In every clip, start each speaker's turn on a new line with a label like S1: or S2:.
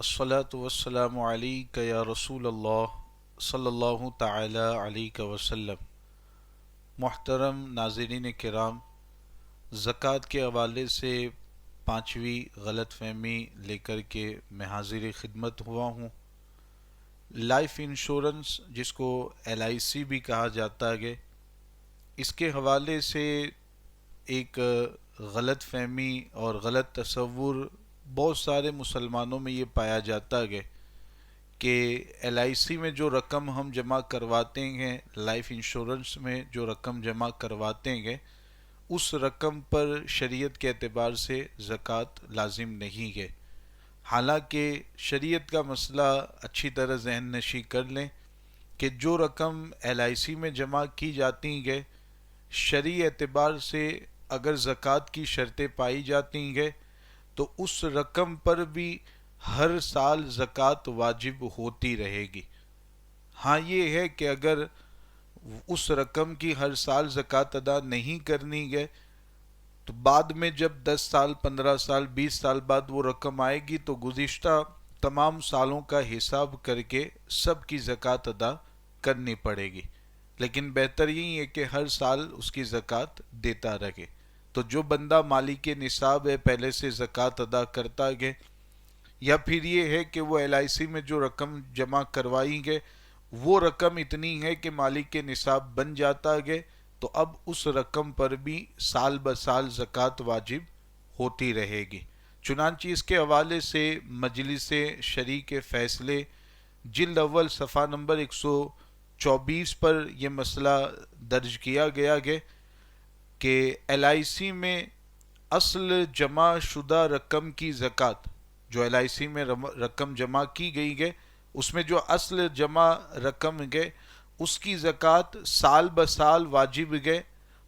S1: الصلاة والسلام علیک یا رسول اللہ صلی اللہ تعالی علیہ وسلم۔ محترم ناظرین کرام، زکوٰۃ کے حوالے سے پانچویں غلط فہمی لے کر کے میں حاضر خدمت ہوا ہوں۔ لائف انشورنس، جس کو LIC بھی کہا جاتا ہے، اس کے حوالے سے ایک غلط فہمی اور غلط تصور بہت سارے مسلمانوں میں یہ پایا جاتا ہے کہ LIC میں جو رقم ہم جمع کرواتے ہیں، لائف انشورنس میں جو رقم جمع کرواتے ہیں، اس رقم پر شریعت کے اعتبار سے زکوٰۃ لازم نہیں ہے۔ حالانکہ شریعت کا مسئلہ اچھی طرح ذہن نشی کر لیں کہ جو رقم LIC میں جمع کی جاتی ہے، شرعی اعتبار سے اگر زکوٰۃ کی شرطیں پائی جاتی ہیں تو اس رقم پر بھی ہر سال زکوٰۃ واجب ہوتی رہے گی۔ ہاں، یہ ہے کہ اگر اس رقم کی ہر سال زکوٰۃ ادا نہیں کرنی ہے تو بعد میں جب 10 سال، 15 سال، 20 سال بعد وہ رقم آئے گی تو گزشتہ تمام سالوں کا حساب کر کے سب کی زکوٰۃ ادا کرنی پڑے گی۔ لیکن بہتر یہی ہے کہ ہر سال اس کی زکوٰۃ دیتا رہے۔ تو جو بندہ مالک نصاب ہے، پہلے سے زکوٰۃ ادا کرتا ہے، یا پھر یہ ہے کہ وہ LIC میں جو رقم جمع کروائی ہے وہ رقم اتنی ہے کہ مالک نصاب بن جاتا ہے، تو اب اس رقم پر بھی سال بسال زکوٰۃ واجب ہوتی رہے گی۔ چنانچہ اس کے حوالے سے مجلس شرعی کے فیصلے جلد اول صفحہ نمبر 124 پر یہ مسئلہ درج کیا گیا ہے کہ LIC میں اصل جمع شدہ رقم کی زکوٰۃ، جو LIC میں رقم جمع کی گئی ہے، اس میں جو اصل جمع رقم ہے اس کی زکوٰۃ سال بسال واجب ہے،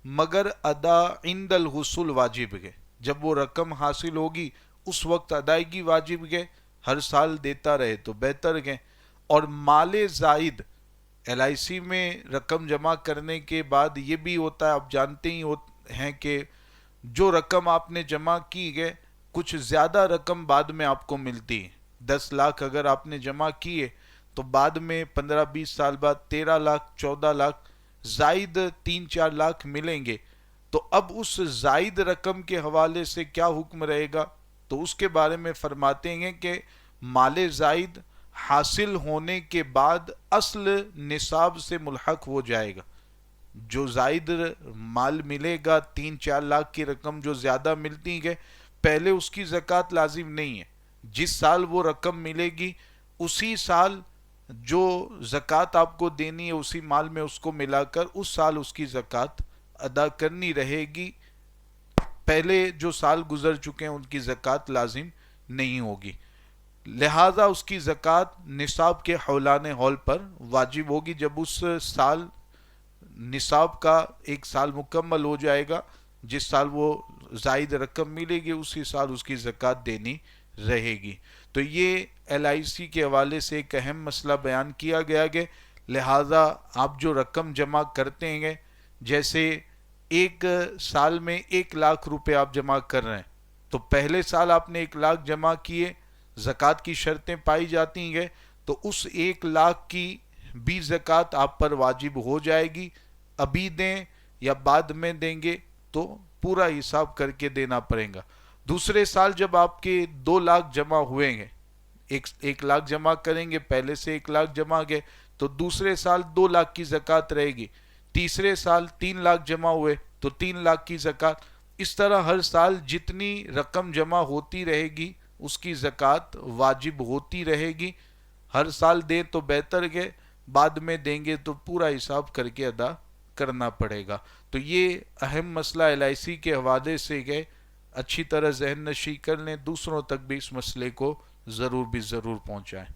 S1: مگر ادا عند الحصول واجب ہے۔ جب وہ رقم حاصل ہوگی اس وقت ادائیگی واجب ہے، ہر سال دیتا رہے تو بہتر ہے۔ اور مال زائد، LIC میں رقم جمع کرنے کے بعد یہ بھی ہوتا ہے، آپ جانتے ہی ہیں کہ جو رقم آپ نے جمع کی ہے کچھ زیادہ رقم بعد میں آپ کو ملتی ہے۔ 10 لاکھ اگر آپ نے جمع کیے تو بعد میں 15-20 سال بعد 13 لاکھ، 14 لاکھ، زائد 3-4 لاکھ ملیں گے۔ تو اب اس زائد رقم کے حوالے سے کیا حکم رہے گا؟ تو اس کے بارے میں فرماتے ہیں کہ مال زائد حاصل ہونے کے بعد اصل نصاب سے ملحق ہو جائے گا۔ جو زائد مال ملے گا، 3-4 لاکھ کی رقم جو زیادہ ملتی ہے، پہلے اس کی زکوٰۃ لازم نہیں ہے۔ جس سال وہ رقم ملے گی اسی سال جو زکوٰۃ آپ کو دینی ہے اسی مال میں اس کو ملا کر اس سال اس کی زکوٰۃ ادا کرنی رہے گی۔ پہلے جو سال گزر چکے ہیں ان کی زکوٰۃ لازم نہیں ہوگی، لہذا اس کی زکوٰۃ نصاب کے حولان حول پر واجب ہوگی۔ جب اس سال نصاب کا ایک سال مکمل ہو جائے گا، جس سال وہ زائد رقم ملے گی اسی سال اس کی زکوٰۃ دینی رہے گی۔ تو یہ LIC کے حوالے سے ایک اہم مسئلہ بیان کیا گیا ہے۔ لہذا آپ جو رقم جمع کرتے ہیں، جیسے ایک سال میں 1 لاکھ روپے آپ جمع کر رہے ہیں، تو پہلے سال آپ نے 1 لاکھ جمع کیے، زکوٰۃ کی شرطیں پائی جاتی ہیں، تو اس 1 لاکھ کی بھی زکوٰۃ آپ پر واجب ہو جائے گی۔ ابھی دیں یا بعد میں دیں گے تو پورا حساب کر کے دینا پڑے گا۔ دوسرے سال جب آپ کے 2 لاکھ جمع ہوئے ہیں، 1 لاکھ جمع کریں گے، پہلے سے 1 لاکھ جمع گئے تو دوسرے سال 2 لاکھ کی زکوٰۃ رہے گی۔ تیسرے سال 3 لاکھ جمع ہوئے تو 3 لاکھ کی زکوٰۃ۔ اس طرح ہر سال جتنی رقم جمع ہوتی رہے گی اس کی زکوٰۃ واجب ہوتی رہے گی۔ ہر سال دیں تو بہتر ہے، بعد میں دیں گے تو پورا حساب کر کے ادا کرنا پڑے گا۔ تو یہ اہم مسئلہ LIC کے حوالے سے ہے، اچھی طرح ذہن نشی کر لیں، دوسروں تک بھی اس مسئلے کو ضرور پہنچائیں۔